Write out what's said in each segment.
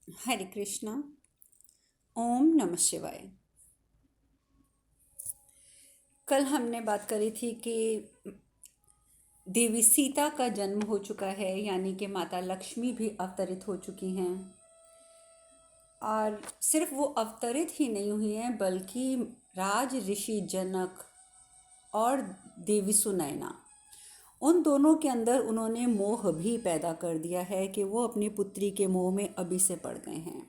हरे कृष्णा। ओम नमः शिवाय। कल हमने बात करी थी कि देवी सीता का जन्म हो चुका है, यानी कि माता लक्ष्मी भी अवतरित हो चुकी हैं। और सिर्फ वो अवतरित ही नहीं हुई हैं, बल्कि राज ऋषि जनक और देवी सुनैना, उन दोनों के अंदर उन्होंने मोह भी पैदा कर दिया है कि वो अपनी पुत्री के मोह में अभी से पड़ गए हैं।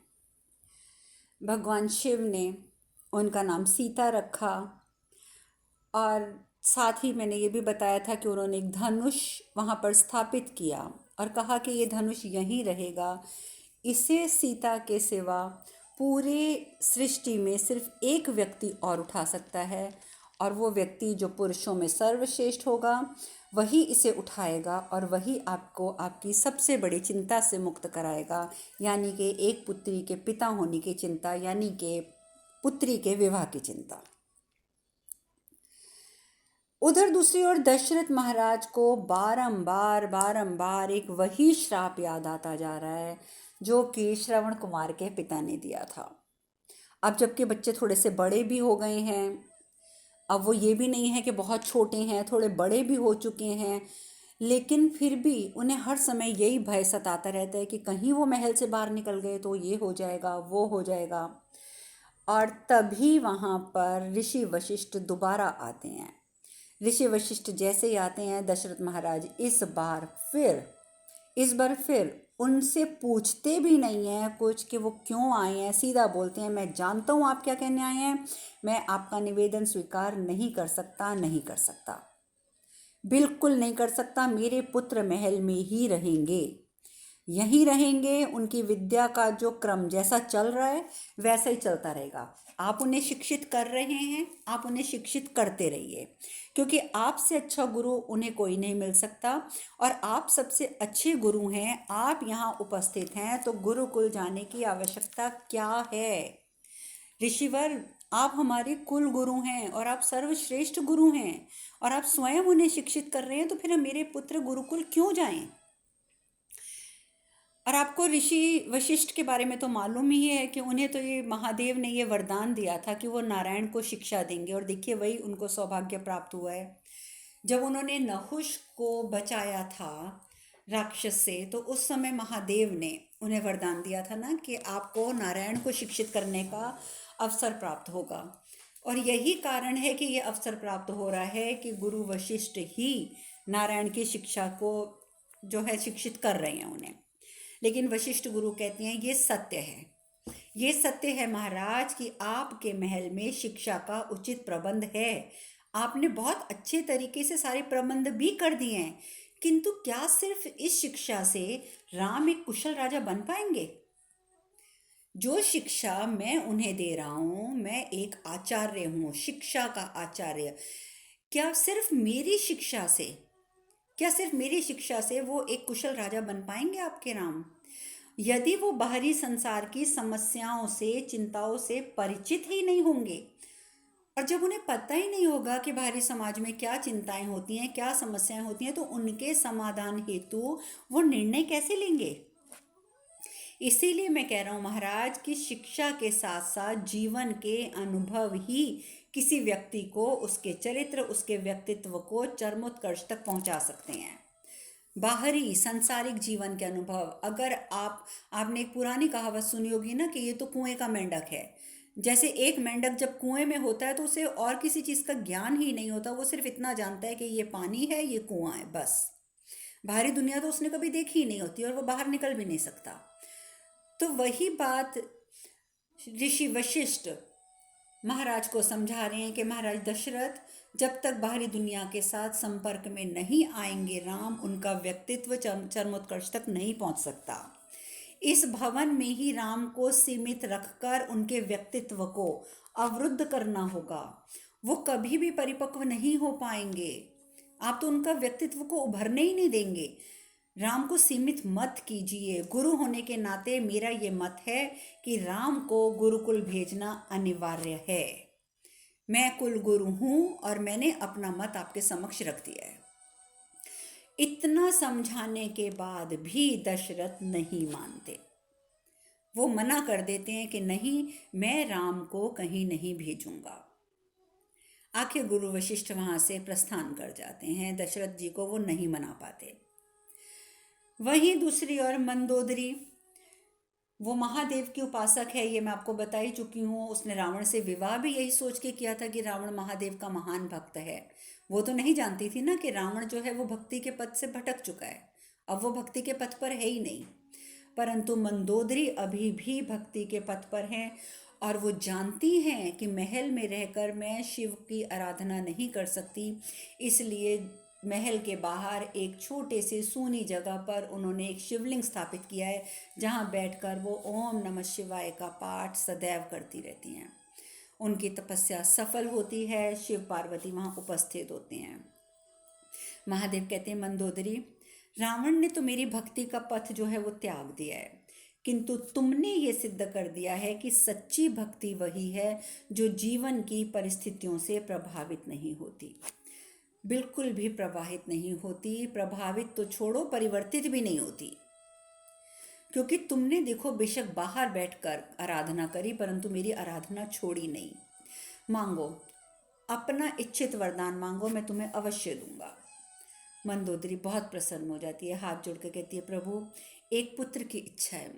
भगवान शिव ने उनका नाम सीता रखा, और साथ ही मैंने ये भी बताया था कि उन्होंने एक धनुष वहाँ पर स्थापित किया और कहा कि ये धनुष यहीं रहेगा। इसे सीता के सिवा पूरे सृष्टि में सिर्फ एक व्यक्ति और उठा सकता है, और वो व्यक्ति जो पुरुषों में सर्वश्रेष्ठ होगा वही इसे उठाएगा, और वही आपको आपकी सबसे बड़ी चिंता से मुक्त कराएगा, यानी कि एक पुत्री के पिता होने की चिंता, यानी कि पुत्री के विवाह की चिंता। उधर दूसरी ओर दशरथ महाराज को बारंबार बारंबार एक वही श्राप याद आता जा रहा है जो कि श्रवण कुमार के पिता ने दिया था। अब जबकि बच्चे थोड़े से बड़े भी हो गए हैं, अब वो ये भी नहीं है कि बहुत छोटे हैं, थोड़े बड़े भी हो चुके हैं, लेकिन फिर भी उन्हें हर समय यही भय सताता रहता है कि कहीं वो महल से बाहर निकल गए तो ये हो जाएगा, वो हो जाएगा। और तभी वहाँ पर ऋषि वशिष्ठ दोबारा आते हैं। ऋषि वशिष्ठ जैसे ही आते हैं, दशरथ महाराज इस बार फिर उनसे पूछते भी नहीं हैं कुछ कि वो क्यों आए हैं। सीधा बोलते हैं, मैं जानता हूँ आप क्या कहने आए हैं, मैं आपका निवेदन स्वीकार नहीं कर सकता, नहीं कर सकता, बिल्कुल नहीं कर सकता। मेरे पुत्र महल में ही रहेंगे, यहीं रहेंगे। उनकी विद्या का जो क्रम जैसा चल रहा है वैसा ही चलता रहेगा। आप उन्हें शिक्षित कर रहे हैं, आप उन्हें शिक्षित करते रहिए, क्योंकि आपसे अच्छा गुरु उन्हें कोई नहीं मिल सकता, और आप सबसे अच्छे गुरु हैं। आप यहाँ उपस्थित हैं तो गुरुकुल जाने की आवश्यकता क्या है। ऋषिवर, आप हमारे कुल गुरु हैं और आप सर्वश्रेष्ठ गुरु हैं, और आप स्वयं उन्हें शिक्षित कर रहे हैं, तो फिर हम मेरे पुत्र गुरुकुल क्यों जाएं। और आपको ऋषि वशिष्ठ के बारे में तो मालूम ही है कि उन्हें तो ये महादेव ने ये वरदान दिया था कि वो नारायण को शिक्षा देंगे, और देखिए वही उनको सौभाग्य प्राप्त हुआ है। जब उन्होंने नहुष को बचाया था राक्षस से, तो उस समय महादेव ने उन्हें वरदान दिया था ना कि आपको नारायण को शिक्षित करने का अवसर प्राप्त होगा। और यही कारण है कि ये अवसर प्राप्त हो रहा है कि गुरु वशिष्ठ ही नारायण की शिक्षा को जो है शिक्षित कर रहे हैं उन्हें। लेकिन वशिष्ठ गुरु कहते हैं ये सत्य है, ये सत्य है महाराज कि आपके महल में शिक्षा का उचित प्रबंध है। आपने बहुत अच्छे तरीके से सारे प्रबंध भी कर दिए हैं, किंतु क्या सिर्फ इस शिक्षा से राम एक कुशल राजा बन पाएंगे। जो शिक्षा मैं उन्हें दे रहा हूँ, मैं एक आचार्य हूँ, शिक्षा का आचार्य। क्या सिर्फ मेरी शिक्षा से क्या सिर्फ मेरी शिक्षा से वो एक कुशल राजा बन पाएंगे आपके राम। यदि वो बाहरी संसार की समस्याओं से, चिंताओं से परिचित ही नहीं होंगे, और जब उन्हें पता ही नहीं होगा कि बाहरी समाज में क्या चिंताएं होती हैं, क्या समस्याएं होती हैं, तो उनके समाधान हेतु वो निर्णय कैसे लेंगे। इसीलिए मैं कह रहा हूँ महाराज कि शिक्षा के साथ साथ जीवन के अनुभव ही किसी व्यक्ति को, उसके चरित्र, उसके व्यक्तित्व को चरमोत्कर्ष तक पहुंचा सकते हैं। बाहरी सांसारिक जीवन के अनुभव, अगर आपने एक पुरानी कहावत सुनी होगी ना कि ये तो कुएं का मेंढक है। जैसे एक मेंढक जब कुएं में होता है तो उसे और किसी चीज़ का ज्ञान ही नहीं होता, वो सिर्फ इतना जानता है कि ये पानी है, ये कुआं है, बस। बाहरी दुनिया तो उसने कभी देखी ही नहीं होती, और वो बाहर निकल भी नहीं सकता। तो वही बात ऋषि वशिष्ठ महाराज को समझा रहे हैं कि महाराज दशरथ, जब तक बाहरी दुनिया के साथ संपर्क में नहीं आएंगे राम, उनका व्यक्तित्व चरमोत्कर्ष तक नहीं पहुंच सकता। इस भवन में ही राम को सीमित रखकर उनके व्यक्तित्व को अवरुद्ध करना होगा। वो कभी भी परिपक्व नहीं हो पाएंगे। आप तो उनका व्यक्तित्व को उभरने ही नहीं देंगे। राम को सीमित मत कीजिए। गुरु होने के नाते मेरा ये मत है कि राम को गुरुकुल भेजना अनिवार्य है। मैं कुल गुरु हूं और मैंने अपना मत आपके समक्ष रख दिया है। इतना समझाने के बाद भी दशरथ नहीं मानते। वो मना कर देते हैं कि नहीं, मैं राम को कहीं नहीं भेजूंगा। आखिर गुरु वशिष्ठ वहां से प्रस्थान कर जाते हैं, दशरथ जी को वो नहीं मना पाते। वहीं दूसरी ओर मंदोदरी, वो महादेव की उपासक है, ये मैं आपको बता ही चुकी हूँ। उसने रावण से विवाह भी यही सोच के किया था कि रावण महादेव का महान भक्त है। वो तो नहीं जानती थी ना कि रावण जो है वो भक्ति के पथ से भटक चुका है, अब वो भक्ति के पथ पर है ही नहीं। परंतु मंदोदरी अभी भी भक्ति के पथ पर हैं, और वो जानती हैं कि महल में रहकर मैं शिव की आराधना नहीं कर सकती, इसलिए महल के बाहर एक छोटे से सूनी जगह पर उन्होंने एक शिवलिंग स्थापित किया है, जहाँ बैठकर वो ओम नमः शिवाय का पाठ सदैव करती रहती हैं। उनकी तपस्या सफल होती है, शिव पार्वती वहाँ उपस्थित होते हैं। महादेव कहते हैं, मंदोदरी, रावण ने तो मेरी भक्ति का पथ जो है वो त्याग दिया है, किंतु तुमने ये सिद्ध कर दिया है कि सच्ची भक्ति वही है जो जीवन की परिस्थितियों से प्रभावित नहीं होती, बिल्कुल भी प्रभावित नहीं होती। प्रभावित तो छोड़ो, परिवर्तित भी नहीं होती। क्योंकि तुमने देखो बेशक बाहर बैठकर आराधना करी, परंतु मेरी आराधना छोड़ी नहीं। मांगो, अपना इच्छित वरदान मांगो, मैं तुम्हें अवश्य दूंगा। मंदोदरी बहुत प्रसन्न हो जाती है, हाथ जोड़ कर कहती है, प्रभु, एक पुत्र की इच्छा है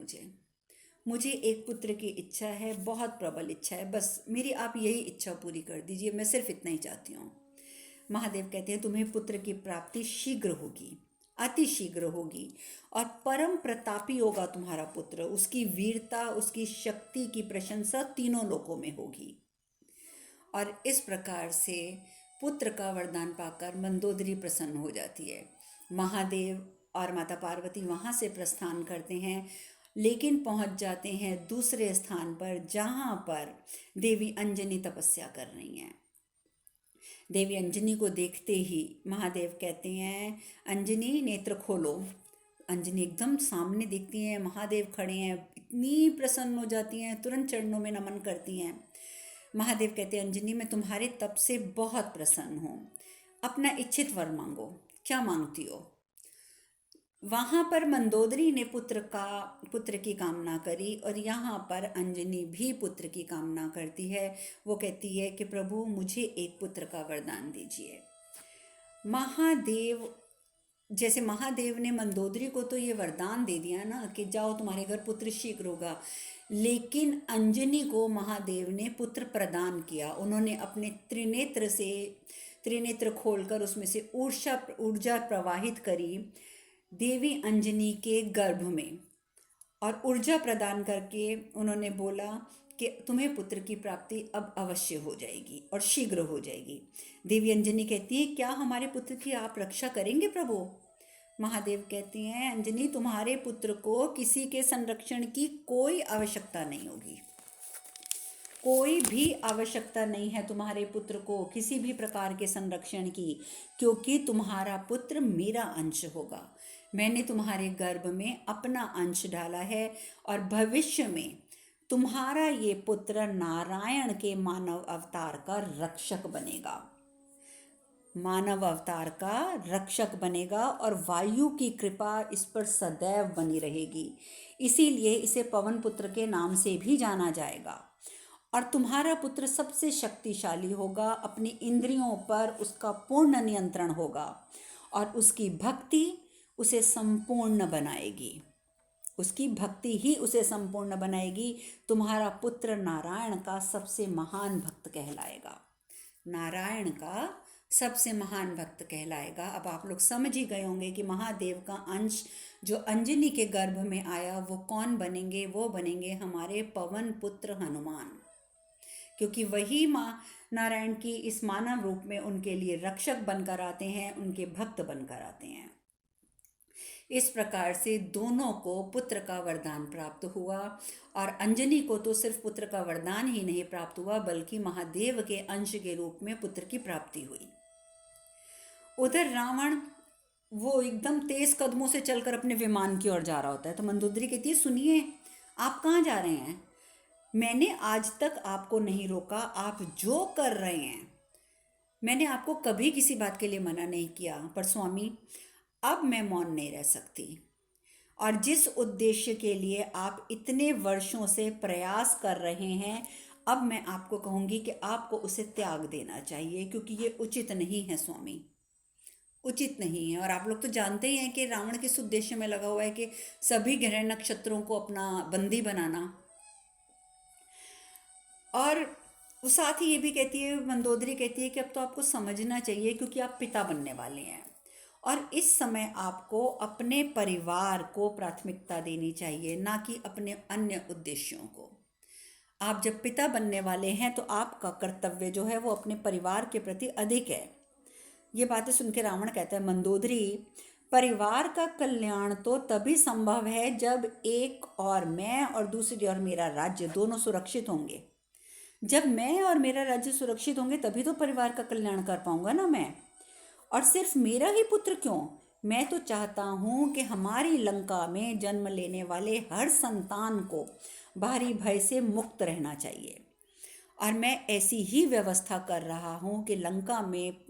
मुझे एक पुत्र की इच्छा है, बहुत प्रबल इच्छा है, बस मेरी आप यही इच्छा पूरी कर दीजिए, मैं सिर्फ इतना ही चाहती हूँ। महादेव कहते हैं, तुम्हें पुत्र की प्राप्ति शीघ्र होगी, अति शीघ्र होगी, और परम प्रतापी होगा तुम्हारा पुत्र। उसकी वीरता, उसकी शक्ति की प्रशंसा तीनों लोकों में होगी। और इस प्रकार से पुत्र का वरदान पाकर मंदोदरी प्रसन्न हो जाती है। महादेव और माता पार्वती वहाँ से प्रस्थान करते हैं, लेकिन पहुँच जाते हैं दूसरे स्थान पर जहाँ पर देवी अंजनी तपस्या कर रही हैं। देवी अंजनी को देखते ही महादेव कहते हैं, अंजनी नेत्र खोलो। अंजनी एकदम सामने देखती हैं, महादेव खड़े हैं, इतनी प्रसन्न हो जाती हैं, तुरंत चरणों में नमन करती हैं। महादेव कहते हैं, अंजनी, मैं तुम्हारे तप से बहुत प्रसन्न हूँ, अपना इच्छित वर मांगो, क्या मांगती हो। वहाँ पर मंदोदरी ने पुत्र की कामना करी, और यहाँ पर अंजनी भी पुत्र की कामना करती है। वो कहती है कि प्रभु, मुझे एक पुत्र का वरदान दीजिए। जैसे महादेव ने मंदोदरी को तो ये वरदान दे दिया ना कि जाओ तुम्हारे घर पुत्र शीघ्र होगा, लेकिन अंजनी को महादेव ने पुत्र प्रदान किया। उन्होंने अपने त्रिनेत्र खोलकर उसमें से ऊर्जा प्रवाहित करी देवी अंजनी के गर्भ में, और ऊर्जा प्रदान करके उन्होंने बोला कि तुम्हें पुत्र की प्राप्ति अब अवश्य हो जाएगी और शीघ्र हो जाएगी। देवी अंजनी कहती है, क्या हमारे पुत्र की आप रक्षा करेंगे प्रभु। महादेव कहते हैं, अंजनी, तुम्हारे पुत्र को किसी के संरक्षण की कोई आवश्यकता नहीं होगी, कोई भी आवश्यकता नहीं है तुम्हारे पुत्र को किसी भी प्रकार के संरक्षण की, क्योंकि तुम्हारा पुत्र मेरा अंश होगा। मैंने तुम्हारे गर्भ में अपना अंश डाला है, और भविष्य में तुम्हारा ये पुत्र नारायण के मानव अवतार का रक्षक बनेगा, मानव अवतार का रक्षक बनेगा, और वायु की कृपा इस पर सदैव बनी रहेगी। इसीलिए इसे पवन पुत्र के नाम से भी जाना जाएगा। और तुम्हारा पुत्र सबसे शक्तिशाली होगा, अपनी इंद्रियों पर उसका पूर्ण नियंत्रण होगा, और उसकी भक्ति उसे संपूर्ण बनाएगी, उसकी भक्ति ही उसे संपूर्ण बनाएगी। तुम्हारा पुत्र नारायण का सबसे महान भक्त कहलाएगा, नारायण का सबसे महान भक्त कहलाएगा। अब आप लोग समझ ही गए होंगे कि महादेव का अंश जो अंजनी के गर्भ में आया वो कौन बनेंगे, वो बनेंगे हमारे पवन पुत्र हनुमान, क्योंकि वही माँ नारायण की इस मानव रूप में उनके लिए रक्षक बनकर आते हैं, उनके भक्त बनकर आते हैं। इस प्रकार से दोनों को पुत्र का वरदान प्राप्त हुआ, और अंजनी को तो सिर्फ पुत्र का वरदान ही नहीं प्राप्त हुआ, बल्कि महादेव के अंश के रूप में पुत्र की प्राप्ति हुई। उधर रावण वो एकदम तेज कदमों से चलकर अपने विमान की ओर जा रहा होता है, तो मंदोदरी कहती है, सुनिए, आप कहाँ जा रहे हैं। मैंने आज तक आपको नहीं रोका, आप जो कर रहे हैं मैंने आपको कभी किसी बात के लिए मना नहीं किया, पर स्वामी अब मैं मौन नहीं रह सकती। और जिस उद्देश्य के लिए आप इतने वर्षों से प्रयास कर रहे हैं, अब मैं आपको कहूँगी कि आपको उसे त्याग देना चाहिए, क्योंकि ये उचित नहीं है स्वामी, उचित नहीं है। और आप लोग तो जानते ही हैं कि रावण किस उद्देश्य में लगा हुआ है, कि सभी ग्रह नक्षत्रों को अपना बंदी बनाना। और वो साथ ही ये भी कहती है, मंदोदरी कहती है कि अब तो आपको समझना चाहिए, क्योंकि आप पिता बनने वाले हैं और इस समय आपको अपने परिवार को प्राथमिकता देनी चाहिए, ना कि अपने अन्य उद्देश्यों को। आप जब पिता बनने वाले हैं तो आपका कर्तव्य जो है वो अपने परिवार के प्रति अधिक है। ये बातें सुन के रावण कहता है, मंदोदरी, परिवार का कल्याण तो तभी संभव है जब एक और मैं और दूसरी और मेरा राज्य दोनों सुरक्षित होंगे। जब मैं और मेरा राज्य सुरक्षित होंगे तभी तो परिवार का कल्याण कर पाऊंगा ना मैं। और सिर्फ मेरा ही पुत्र क्यों, मैं तो चाहता हूँ कि हमारी लंका में जन्म लेने वाले हर संतान को बाहरी भय से मुक्त रहना चाहिए। और मैं ऐसी ही व्यवस्था कर रहा हूँ कि लंका में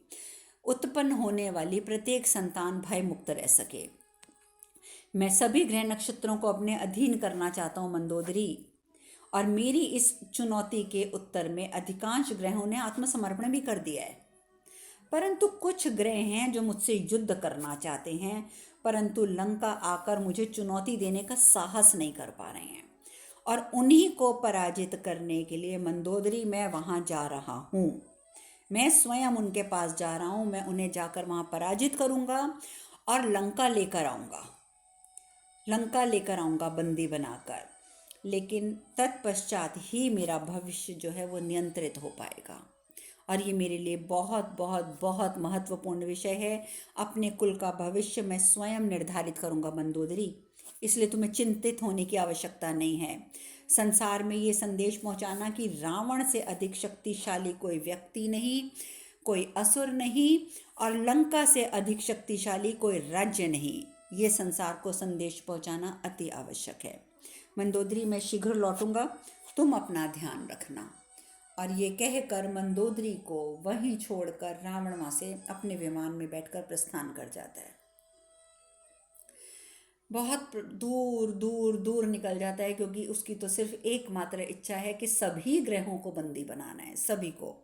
उत्पन्न होने वाली प्रत्येक संतान भय मुक्त रह सके। मैं सभी ग्रह नक्षत्रों को अपने अधीन करना चाहता हूँ मंदोदरी। और मेरी इस चुनौती के उत्तर में अधिकांश ग्रहों ने आत्मसमर्पण भी कर दिया है, परंतु कुछ ग्रह हैं जो मुझसे युद्ध करना चाहते हैं, परंतु लंका आकर मुझे चुनौती देने का साहस नहीं कर पा रहे हैं। और उन्हीं को पराजित करने के लिए मंदोदरी मैं वहाँ जा रहा हूँ। मैं स्वयं उनके पास जा रहा हूँ। मैं उन्हें जाकर वहाँ पराजित करूँगा और लंका लेकर आऊँगा बंदी बनाकर। लेकिन तत्पश्चात ही मेरा भविष्य जो है वो नियंत्रित हो पाएगा। और ये मेरे लिए बहुत बहुत बहुत महत्वपूर्ण विषय है। अपने कुल का भविष्य मैं स्वयं निर्धारित करूँगा मंदोदरी, इसलिए तुम्हें चिंतित होने की आवश्यकता नहीं है। संसार में ये संदेश पहुँचाना कि रावण से अधिक शक्तिशाली कोई व्यक्ति नहीं, कोई असुर नहीं, और लंका से अधिक शक्तिशाली कोई राज्य नहीं, ये संसार को संदेश पहुँचाना अति आवश्यक है। मंदोदरी, मैं शीघ्र लौटूंगा, तुम अपना ध्यान रखना। और ये कहकर मंदोदरी को वहीं छोड़कर रावण वहाँ से अपने विमान में बैठकर प्रस्थान कर जाता है। बहुत दूर दूर दूर निकल जाता है, क्योंकि उसकी तो सिर्फ एकमात्र इच्छा है कि सभी ग्रहों को बंदी बनाना है, सभी को।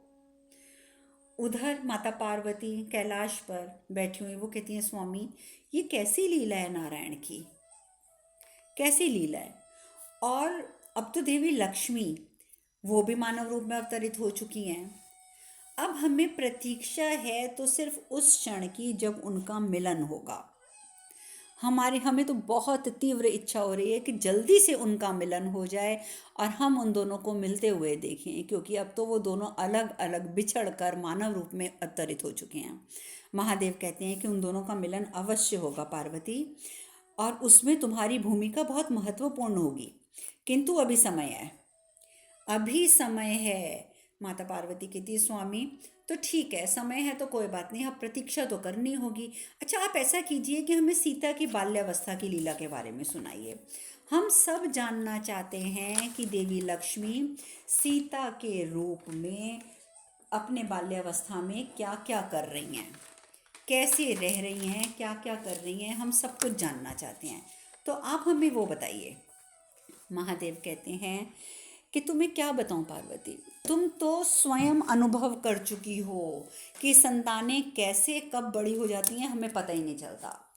उधर माता पार्वती कैलाश पर बैठी हुई वो कहती हैं, स्वामी ये कैसी लीला है नारायण की, कैसी लीला है। और अब तो देवी लक्ष्मी वो भी मानव रूप में अवतरित हो चुकी हैं। अब हमें प्रतीक्षा है तो सिर्फ उस क्षण की जब उनका मिलन होगा। हमें तो बहुत तीव्र इच्छा हो रही है कि जल्दी से उनका मिलन हो जाए और हम उन दोनों को मिलते हुए देखें, क्योंकि अब तो वो दोनों अलग अलग बिछड़ कर मानव रूप में अवतरित हो चुके हैं। महादेव कहते हैं कि उन दोनों का मिलन अवश्य होगा पार्वती, और उसमें तुम्हारी भूमिका बहुत महत्वपूर्ण होगी। किंतु अभी समय है, अभी समय है। माता पार्वती कहती है, स्वामी तो ठीक है, समय है तो कोई बात नहीं, अब प्रतीक्षा तो करनी होगी। अच्छा, आप ऐसा कीजिए कि हमें सीता की बाल्यावस्था की लीला के बारे में सुनाइए। हम सब जानना चाहते हैं कि देवी लक्ष्मी सीता के रूप में अपने बाल्यावस्था में क्या क्या कर रही हैं, कैसे रह रही हैं, क्या क्या कर रही हैं, हम सब कुछ जानना चाहते हैं, तो आप हमें वो बताइए। महादेव कहते हैं कि तुम्हें क्या बताऊं पार्वती, तुम तो स्वयं अनुभव कर चुकी हो कि संतानें कैसे कब बड़ी हो जाती हैं, हमें पता ही नहीं चलता।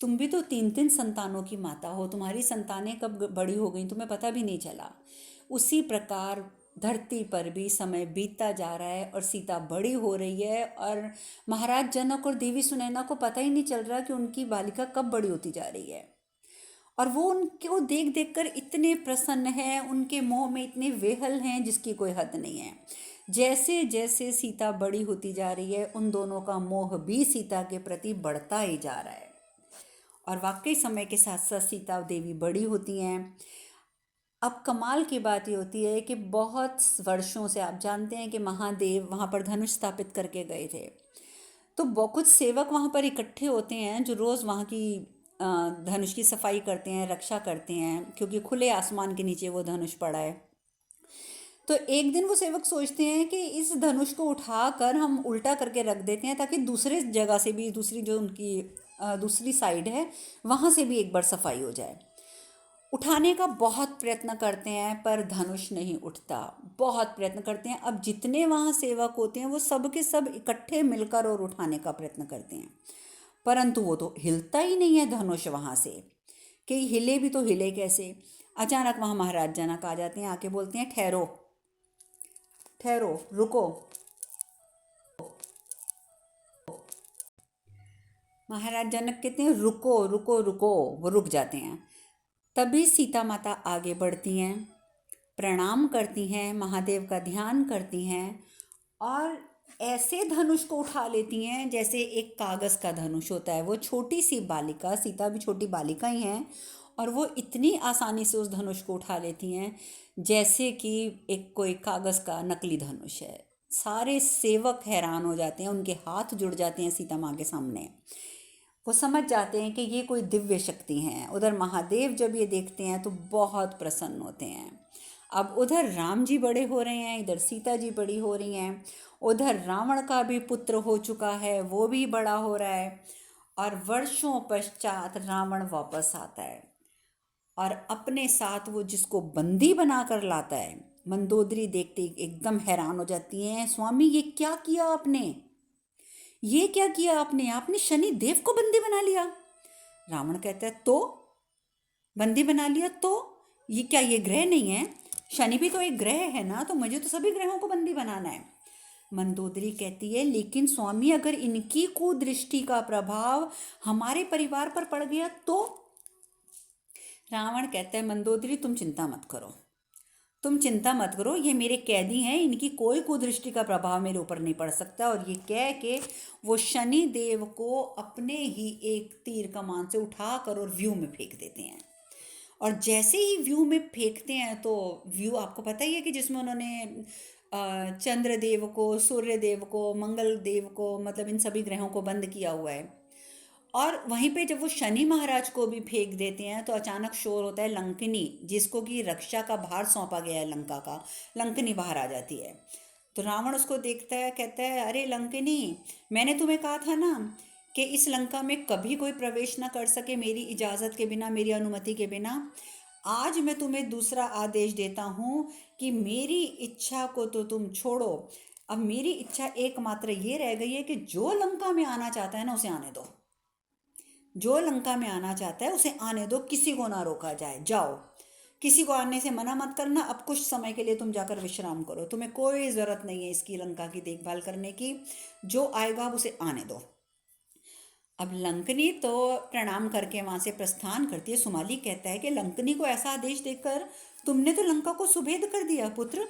तुम भी तो 3-3 संतानों की माता हो, तुम्हारी संतानें कब बड़ी हो गई तुम्हें पता भी नहीं चला। उसी प्रकार धरती पर भी समय बीतता जा रहा है और सीता बड़ी हो रही है, और महाराज जनक और देवी सुनैना को पता ही नहीं चल रहा कि उनकी बालिका कब बड़ी होती जा रही है। और वो उनको देख देख कर इतने प्रसन्न हैं, उनके मोह में इतने वेहल हैं जिसकी कोई हद नहीं है। जैसे जैसे सीता बड़ी होती जा रही है, उन दोनों का मोह भी सीता के प्रति बढ़ता ही जा रहा है। और वाकई समय के साथ साथ सीता देवी बड़ी होती हैं। अब कमाल की बात ये होती है कि बहुत वर्षों से आप जानते हैं कि महादेव वहाँ पर धनुष स्थापित करके गए थे, तो कुछ सेवक वहाँ पर इकट्ठे होते हैं जो रोज़ वहाँ की धनुष की सफाई करते हैं, रक्षा करते हैं, क्योंकि खुले आसमान के नीचे वो धनुष पड़ा है। तो एक दिन वो सेवक सोचते हैं कि इस धनुष को उठाकर हम उल्टा करके रख देते हैं, ताकि दूसरे जगह से भी, दूसरी जो उनकी दूसरी साइड है, वहाँ से भी एक बार सफाई हो जाए। उठाने का बहुत प्रयत्न करते हैं पर धनुष नहीं उठता, बहुत प्रयत्न करते हैं। अब जितने वहाँ सेवक होते हैं वो सब के सब इकट्ठे मिलकर और उठाने का प्रयत्न करते हैं, परंतु वो तो हिलता ही नहीं है धनुष वहाँ से, कि हिले भी तो हिले कैसे। अचानक वहाँ महाराज जनक आ जाते हैं, आके बोलते हैं ठहरो ठहरो, रुको। महाराज जनक कहते हैं रुको रुको रुको, वो रुक जाते हैं। तभी सीता माता आगे बढ़ती हैं, प्रणाम करती हैं, महादेव का ध्यान करती हैं और ऐसे धनुष को उठा लेती हैं जैसे एक कागज़ का धनुष होता है। वो छोटी सी बालिका, सीता भी छोटी बालिका ही हैं, और वो इतनी आसानी से उस धनुष को उठा लेती हैं जैसे कि एक कोई कागज़ का नकली धनुष है। सारे सेवक हैरान हो जाते हैं, उनके हाथ जुड़ जाते हैं सीता माँ के सामने। वो समझ जाते हैं कि ये कोई दिव्य शक्ति हैं। उधर महादेव जब ये देखते हैं तो बहुत प्रसन्न होते हैं। अब उधर राम जी बड़े हो रहे हैं, इधर सीता जी बड़ी हो रही हैं, उधर रावण का भी पुत्र हो चुका है, वो भी बड़ा हो रहा है, और वर्षों पश्चात रावण वापस आता है और अपने साथ वो जिसको बंदी बना कर लाता है। मंदोदरी देखते ही एकदम हैरान हो जाती हैं, स्वामी ये क्या किया आपने, ये क्या किया आपने, आपने शनि देव को बंदी बना लिया। रावण कहता है तो बंदी बना लिया तो ये क्या, ये ग्रह नहीं है, शनि भी तो एक ग्रह है ना, तो मुझे तो सभी ग्रहों को बंदी बनाना है। मंदोदरी कहती है लेकिन स्वामी अगर इनकी कुदृष्टि का प्रभाव हमारे परिवार पर पड़ गया तो। रावण कहता है मंदोदरी तुम चिंता मत करो, तुम चिंता मत करो, ये मेरे कैदी हैं, इनकी कोई कुदृष्टि का प्रभाव मेरे ऊपर नहीं पड़ सकता। और ये कह के वो शनि देव को अपने ही एक तीर कमान से उठा कर और व्यू में फेंक देते हैं। और जैसे ही व्यू में फेंकते हैं तो व्यू आपको पता ही है कि जिसमें उन्होंने चंद्र देव को, सूर्य देव को, मंगल देव को, मतलब इन सभी ग्रहों को बंद किया हुआ है। और वहीं पे जब वो शनि महाराज को भी फेंक देते हैं तो अचानक शोर होता है, लंकिनी जिसको कि रक्षा का भार सौंपा गया है लंका का, लंकिनी बाहर आ जाती है। तो रावण उसको देखता है, कहता है अरे लंकिनी, मैंने तुम्हें कहा था ना कि इस लंका में कभी कोई प्रवेश ना कर सके मेरी इजाज़त के बिना, मेरी अनुमति के बिना। आज मैं तुम्हें दूसरा आदेश देता हूँ कि मेरी इच्छा को तो तुम छोड़ो, अब मेरी इच्छा एकमात्र ये रह गई है कि जो लंका में आना चाहता है ना उसे आने दो, जो लंका में आना चाहता है उसे आने दो, किसी को ना रोका जाए, जाओ, किसी को आने से मना मत करना। अब कुछ समय के लिए तुम जाकर विश्राम करो, तुम्हें कोई ज़रूरत नहीं है इसकी लंका की देखभाल करने की, जो आएगा अब उसे आने दो। अब लंकनी तो प्रणाम करके वहाँ से प्रस्थान करती है। सुमाली कहता है कि लंकनी को ऐसा आदेश देकर तुमने तो लंका को सुभेद कर दिया पुत्र।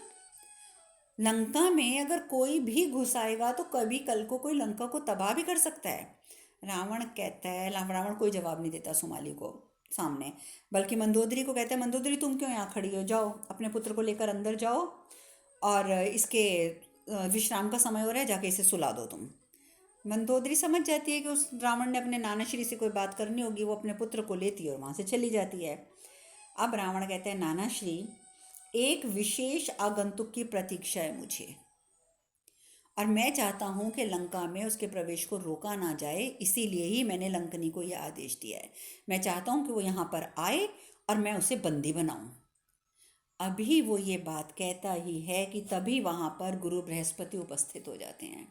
लंका में अगर कोई भी घुस आएगा तो कभी कल को कोई लंका को तबाह भी कर सकता है। रावण कहता है, रावण कोई जवाब नहीं देता सुमाली को सामने, बल्कि मंदोदरी को कहता है मंदोदरी तुम क्यों यहाँ खड़ी हो, जाओ अपने पुत्र को लेकर अंदर जाओ और इसके विश्राम का समय हो रहा है, जाके इसे सुला दो तुम। मंदोदरी समझ जाती है कि उस रावण ने अपने नानाश्री से कोई बात करनी होगी, वो अपने पुत्र को लेती है और वहाँ से चली जाती है। अब रावण कहता है नानाश्री, एक विशेष आगंतुक की प्रतीक्षा है मुझे, और मैं चाहता हूँ कि लंका में उसके प्रवेश को रोका ना जाए, इसीलिए ही मैंने लंकनी को यह आदेश दिया है। मैं चाहता हूँ कि वो यहाँ पर आए और मैं उसे बंदी बनाऊँ। अभी वो ये बात कहता ही है कि तभी वहाँ पर गुरु बृहस्पति उपस्थित हो जाते हैं।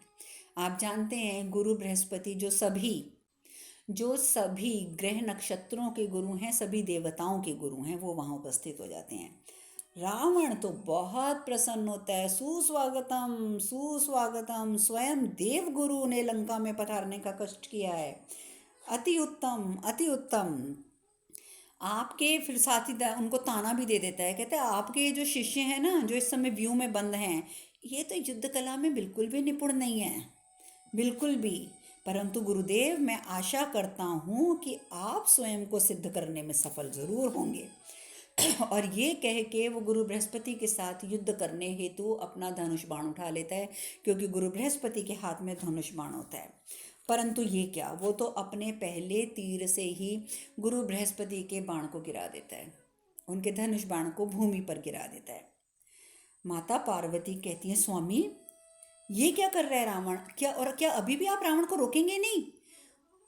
आप जानते हैं गुरु बृहस्पति जो सभी ग्रह नक्षत्रों के गुरु हैं, सभी देवताओं के गुरु हैं, वो वहाँ उपस्थित हो जाते हैं। रावण तो बहुत प्रसन्न होता है, सुस्वागतम सुस्वागतम, स्वयं देव गुरु ने लंका में पधारने का कष्ट किया है, अति उत्तम अति उत्तम। आपके फिर साथी उनको ताना भी दे देता है, कहते हैं आपके जो शिष्य हैं ना, जो इस समय व्यू में बंद हैं, ये तो युद्ध कला में बिल्कुल भी निपुण नहीं है, बिल्कुल भी। परंतु गुरुदेव मैं आशा करता हूँ कि आप स्वयं को सिद्ध करने में सफल ज़रूर होंगे। और ये कह के वो गुरु बृहस्पति के साथ युद्ध करने हेतु अपना धनुष बाण उठा लेता है, क्योंकि गुरु बृहस्पति के हाथ में धनुष बाण होता है। परंतु ये क्या, वो तो अपने पहले तीर से ही गुरु बृहस्पति के बाण को गिरा देता है, उनके धनुष बाण को भूमि पर गिरा देता है। माता पार्वती कहती हैं स्वामी ये क्या कर रहा है रावण, क्या अभी भी आप रावण को रोकेंगे नहीं?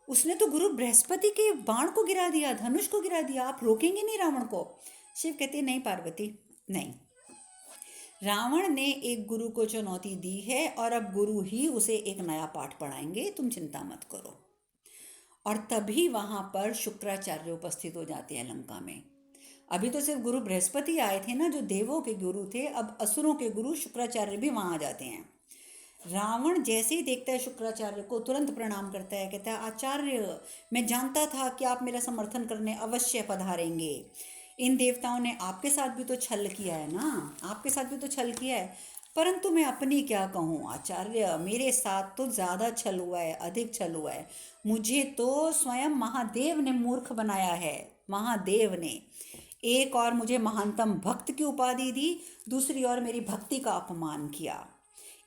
उसने तो गुरु बृहस्पति के बाण को गिरा दिया, धनुष को गिरा दिया, आप रोकेंगे नहीं रावण को? शिव कहते नहीं पार्वती, नहीं। रावण ने एक गुरु को चुनौती दी है और अब गुरु ही उसे एक नया पाठ पढ़ाएंगे, तुम चिंता मत करो। और तभी वहां पर शुक्राचार्य उपस्थित हो जाते हैं लंका में। अभी तो सिर्फ गुरु बृहस्पति आए थे ना, जो देवों के गुरु थे, अब असुरों के गुरु शुक्राचार्य भी वहां आ जाते हैं। रावण जैसे ही देखता है शुक्राचार्य को, तुरंत प्रणाम करता है, कहता है आचार्य, मैं जानता था कि आप मेरा समर्थन करने अवश्य पधारेंगे। इन देवताओं ने आपके साथ भी तो छल किया है ना, आपके साथ भी तो छल किया है, परंतु मैं अपनी क्या कहूँ आचार्य, मेरे साथ तो ज़्यादा छल हुआ है, अधिक छल हुआ है। मुझे तो स्वयं महादेव ने मूर्ख बनाया है, महादेव ने। एक और मुझे महानतम भक्त की उपाधि दी, दूसरी ओर मेरी भक्ति का अपमान किया।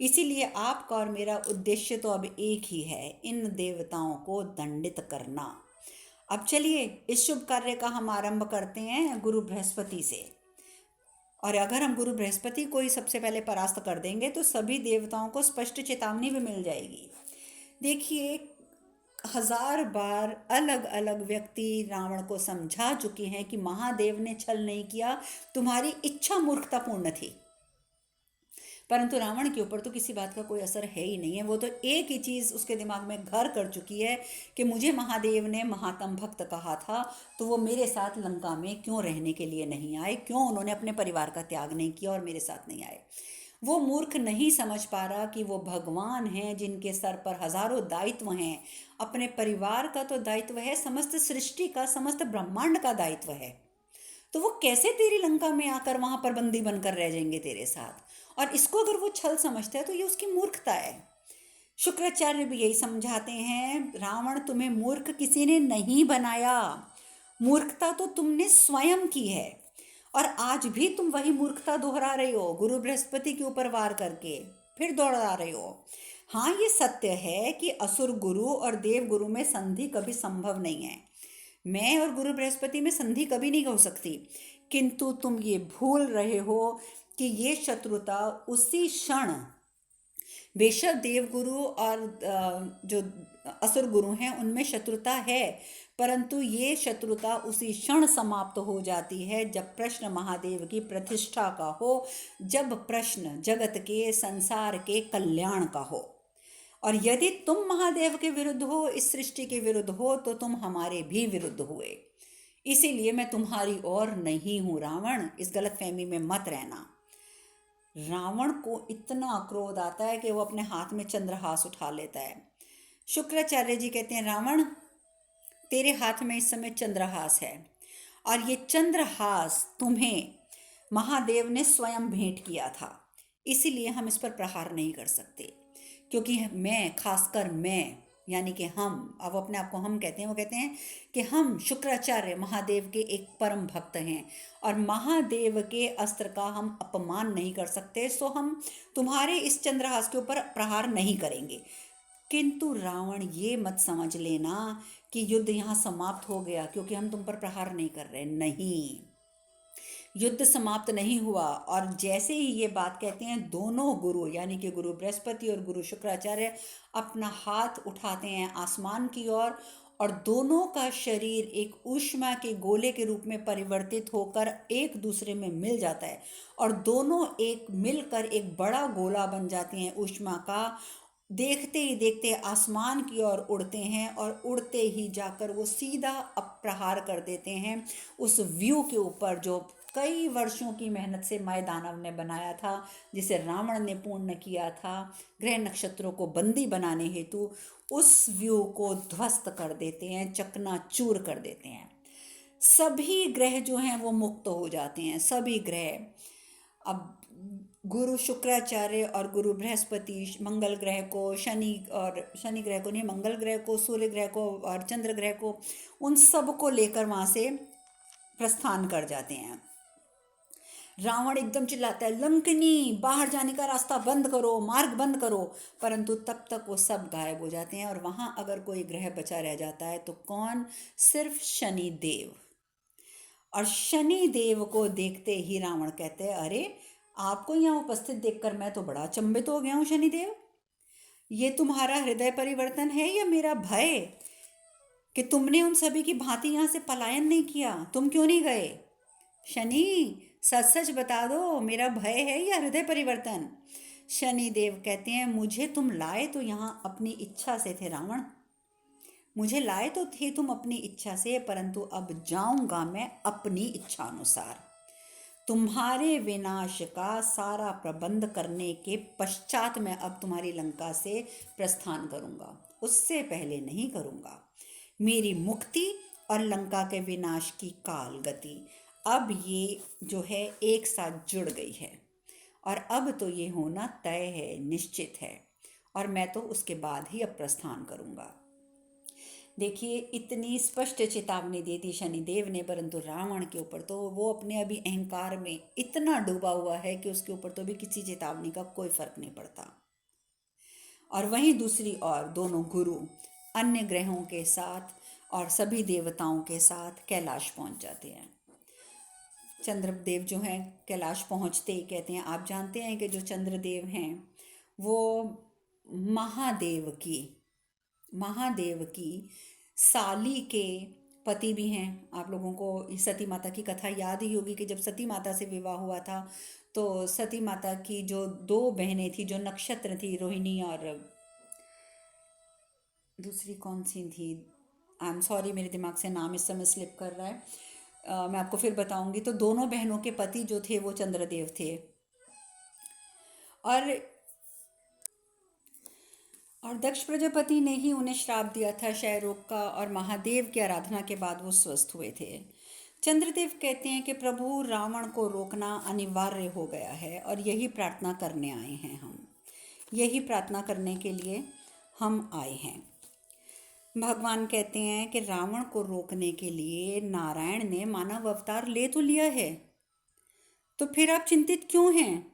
इसीलिए आपका और मेरा उद्देश्य तो अब एक ही है, इन देवताओं को दंडित करना। अब चलिए इस शुभ कार्य का हम आरंभ करते हैं गुरु बृहस्पति से। और अगर हम गुरु बृहस्पति को ही सबसे पहले परास्त कर देंगे तो सभी देवताओं को स्पष्ट चेतावनी भी मिल जाएगी। देखिए, 1000 बार अलग अलग व्यक्ति रावण को समझा चुके हैं कि महादेव ने छल नहीं किया, तुम्हारी इच्छा मूर्खतापूर्ण थी। परंतु रावण के ऊपर तो किसी बात का कोई असर है ही नहीं है। वो तो एक ही चीज़ उसके दिमाग में घर कर चुकी है कि मुझे महादेव ने महातम भक्त कहा था, तो वो मेरे साथ लंका में क्यों रहने के लिए नहीं आए, क्यों उन्होंने अपने परिवार का त्याग नहीं किया और मेरे साथ नहीं आए। वो मूर्ख नहीं समझ पा रहा कि वो भगवान हैं जिनके सर पर हजारों दायित्व हैं। अपने परिवार का तो दायित्व है, समस्त सृष्टि का, समस्त ब्रह्मांड का दायित्व है। तो वो कैसे तेरी लंका में आकर वहां पर बंदी बनकर रह जाएंगे तेरे साथ? और इसको अगर वो छल समझता है तो ये उसकी मूर्खता है। शुक्राचार्य भी यही समझाते हैं, रावण तुम्हें मूर्ख किसी ने नहीं बनाया, मूर्खता तो तुमने स्वयं की है। और आज भी तुम वही मूर्खता दोहरा रहे हो, गुरु बृहस्पति के ऊपर वार करके फिर दोहरा रहे हो। हाँ, ये सत्य है कि असुर गुरु और देव गुरु में संधि कभी संभव नहीं है। मैं और गुरु बृहस्पति में संधि कभी नहीं हो सकती, किंतु तुम ये भूल रहे हो कि ये शत्रुता उसी क्षण, बेशक देवगुरु और जो असुर गुरु हैं उनमें शत्रुता है, परंतु ये शत्रुता उसी क्षण समाप्त हो जाती है जब प्रश्न महादेव की प्रतिष्ठा का हो, जब प्रश्न जगत के, संसार के कल्याण का हो। और यदि तुम महादेव के विरुद्ध हो, इस सृष्टि के विरुद्ध हो, तो तुम हमारे भी विरुद्ध हुए। इसीलिए मैं तुम्हारी ओर नहीं हूं रावण, इस गलतफहमी में मत रहना। रावण को इतना क्रोध आता है कि वो अपने हाथ में चंद्रहास उठा लेता है। शुक्राचार्य जी कहते हैं, रावण, तेरे हाथ में इस समय चंद्रहास है और ये चंद्रहास तुम्हें महादेव ने स्वयं भेंट किया था, इसीलिए हम इस पर प्रहार नहीं कर सकते। क्योंकि मैं, खासकर मैं, यानी कि हम, अब अपने आप को हम कहते हैं, वो कहते हैं कि हम शुक्राचार्य महादेव के एक परम भक्त हैं और महादेव के अस्त्र का हम अपमान नहीं कर सकते, सो हम तुम्हारे इस चंद्रहास के ऊपर प्रहार नहीं करेंगे। किंतु रावण, ये मत समझ लेना कि युद्ध यहाँ समाप्त हो गया क्योंकि हम तुम पर प्रहार नहीं कर रहे। नहीं, युद्ध समाप्त नहीं हुआ। और जैसे ही ये बात कहते हैं, दोनों गुरु यानी कि गुरु बृहस्पति और गुरु शुक्राचार्य अपना हाथ उठाते हैं आसमान की ओर और दोनों का शरीर एक ऊष्मा के गोले के रूप में परिवर्तित होकर एक दूसरे में मिल जाता है और दोनों एक मिलकर एक बड़ा गोला बन जाते हैं ऊष्मा का। देखते ही देखते आसमान की ओर उड़ते हैं और उड़ते ही जाकर वो सीधा प्रहार कर देते हैं उस व्यू के ऊपर जो कई वर्षों की मेहनत से माय दानव ने बनाया था, जिसे रावण ने पूर्ण किया था ग्रह नक्षत्रों को बंदी बनाने हेतु। उस व्यू को ध्वस्त कर देते हैं, चकनाचूर कर देते हैं। सभी ग्रह जो हैं वो मुक्त हो जाते हैं, सभी ग्रह। अब गुरु शुक्राचार्य और गुरु बृहस्पति मंगल ग्रह को, शनि ग्रह को नहीं, मंगल ग्रह को, सूर्य ग्रह को और चंद्र ग्रह को, उन सब को लेकर वहाँ से प्रस्थान कर जाते हैं। रावण एकदम चिल्लाता है, लंकिनी, बाहर जाने का रास्ता बंद करो, मार्ग बंद करो, परंतु तब तक वो सब गायब हो जाते हैं। और वहाँ अगर कोई ग्रह बचा रह जाता है तो कौन? सिर्फ शनि देव। और शनि देव को देखते ही रावण कहते हैं, अरे, आपको यहाँ उपस्थित देखकर मैं तो बड़ा अचंभित हो गया हूँ शनिदेव। ये तुम्हारा हृदय परिवर्तन है या मेरा भय? कि तुमने उन सभी की भांति यहाँ से पलायन नहीं किया, तुम क्यों नहीं गए? शनि, सच सच बता दो, मेरा भय है या हृदय परिवर्तन? शनि देव कहते हैं, मुझे तुम लाए तो यहाँ अपनी इच्छा से थे रावण, मुझे लाए तो थे तुम अपनी इच्छा से, परंतु अब जाऊंगा मैं अपनी इच्छा अनुसार। तुम्हारे विनाश का सारा प्रबंध करने के पश्चात मैं अब तुम्हारी लंका से प्रस्थान करूंगा, उससे पहले नहीं करूंगा। मेरी मुक्ति और लंका के विनाश की काल गति अब ये जो है एक साथ जुड़ गई है, और अब तो ये होना तय है, निश्चित है, और मैं तो उसके बाद ही अब प्रस्थान करूंगा। देखिए, इतनी स्पष्ट चेतावनी दे दी शनिदेव ने, परंतु रावण के ऊपर तो वो अपने अभी अहंकार में इतना डूबा हुआ है कि उसके ऊपर तो भी किसी चेतावनी का कोई फर्क नहीं पड़ता। और वहीं दूसरी ओर दोनों गुरु अन्य ग्रहों के साथ और सभी देवताओं के साथ कैलाश पहुंच जाते हैं। चंद्रदेव जो हैं कैलाश पहुंचते ही कहते हैं, आप जानते हैं कि जो चंद्रदेव हैं वो महादेव की साली के पति भी हैं। आप लोगों को सती माता की कथा याद ही होगी कि जब सती माता से विवाह हुआ था तो सती माता की जो दो बहनें थी, जो नक्षत्र थी, रोहिणी और दूसरी कौन सी थी, आई एम सॉरी, मेरे दिमाग से नाम इस समय स्लिप कर रहा है, मैं आपको फिर बताऊंगी। तो दोनों बहनों के पति जो थे वो चंद्रदेव थे, और दक्ष प्रजापति ने ही उन्हें श्राप दिया था क्षय रोग का, और महादेव की आराधना के बाद वो स्वस्थ हुए थे। चंद्रदेव कहते हैं कि प्रभु, रावण को रोकना अनिवार्य हो गया है और यही प्रार्थना करने आए हैं हम, यही प्रार्थना करने के लिए हम आए हैं। भगवान कहते हैं कि रावण को रोकने के लिए नारायण ने मानव अवतार ले तो लिया है, तो फिर आप चिंतित क्यों हैं?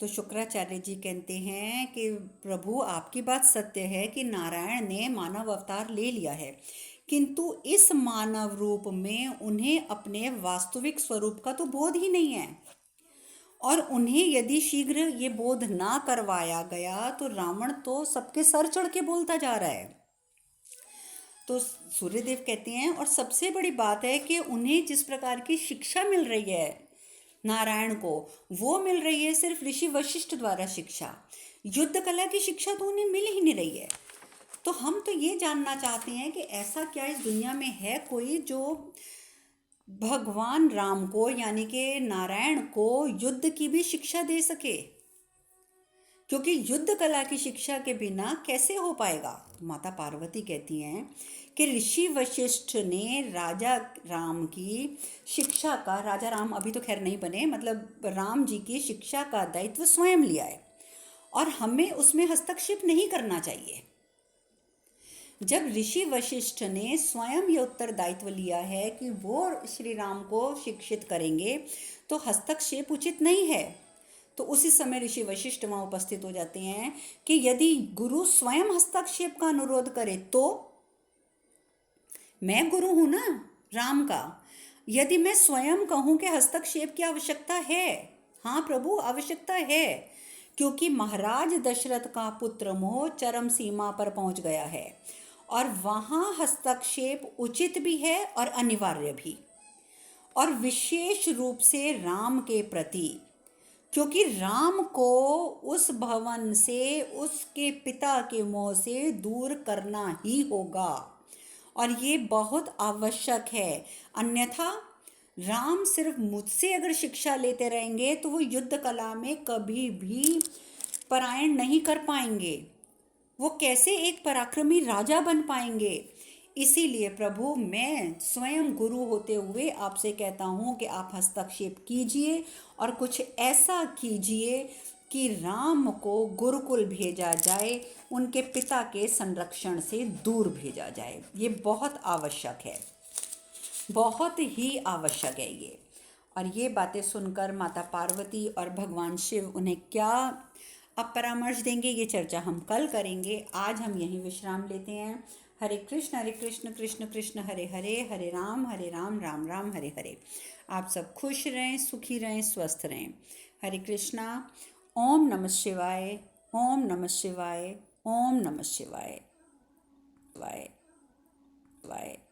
तो शुक्राचार्य जी कहते हैं कि प्रभु, आपकी बात सत्य है कि नारायण ने मानव अवतार ले लिया है, किंतु इस मानव रूप में उन्हें अपने वास्तविक स्वरूप का तो बोध ही नहीं है, और उन्हें यदि शीघ्र ये बोध ना करवाया गया तो रावण तो सबके सर चढ़ के बोलता जा रहा है। तो सूर्यदेव कहते हैं, और सबसे बड़ी बात है कि उन्हें जिस प्रकार की शिक्षा मिल रही है नारायण को, वो मिल रही है सिर्फ ऋषि वशिष्ठ द्वारा शिक्षा, युद्ध कला की शिक्षा तो उन्हें मिल ही नहीं रही है। तो हम तो ये जानना चाहते हैं कि ऐसा क्या इस दुनिया में है कोई जो भगवान राम को यानी कि नारायण को युद्ध की भी शिक्षा दे सके, क्योंकि युद्ध कला की शिक्षा के बिना कैसे हो पाएगा। माता पार्वती कहती हैं कि ऋषि वशिष्ठ ने राजा राम की शिक्षा का, राजा राम अभी तो खैर नहीं बने, मतलब राम जी की शिक्षा का दायित्व स्वयं लिया है, और हमें उसमें हस्तक्षेप नहीं करना चाहिए। जब ऋषि वशिष्ठ ने स्वयं ये उत्तरदायित्व लिया है कि वो श्री राम को शिक्षित करेंगे, तो हस्तक्षेप उचित नहीं है। तो उसी समय ऋषि वशिष्ठ वहाँ उपस्थित हो जाते हैं कि यदि गुरु स्वयं हस्तक्षेप का अनुरोध करे तो मैं गुरु हूं ना राम का, यदि मैं स्वयं कहूं कि हस्तक्षेप की आवश्यकता है, हाँ प्रभु आवश्यकता है, क्योंकि महाराज दशरथ का पुत्र मोह चरम सीमा पर पहुंच गया है, और वहां हस्तक्षेप उचित भी है और अनिवार्य भी, और विशेष रूप से राम के प्रति, क्योंकि राम को उस भवन से, उसके पिता के मोह से दूर करना ही होगा, और ये बहुत आवश्यक है। अन्यथा राम सिर्फ मुझसे अगर शिक्षा लेते रहेंगे तो वो युद्ध कला में कभी भी परायण नहीं कर पाएंगे, वो कैसे एक पराक्रमी राजा बन पाएंगे। इसीलिए प्रभु, मैं स्वयं गुरु होते हुए आपसे कहता हूँ कि आप हस्तक्षेप कीजिए और कुछ ऐसा कीजिए कि राम को गुरुकुल भेजा जाए, उनके पिता के संरक्षण से दूर भेजा जाए। ये बहुत आवश्यक है, बहुत ही आवश्यक है ये। और ये बातें सुनकर माता पार्वती और भगवान शिव उन्हें क्या अब परामर्श देंगे, ये चर्चा हम कल करेंगे। आज हम यहीं विश्राम लेते हैं। हरे कृष्ण कृष्ण कृष्ण हरे हरे, हरे राम राम राम हरे हरे। आप सब खुश रहें, सुखी रहें, स्वस्थ रहें। हरे कृष्णा। ओम नमः शिवाय, ओम नमः शिवाय, ओम नमः शिवाय। बाय।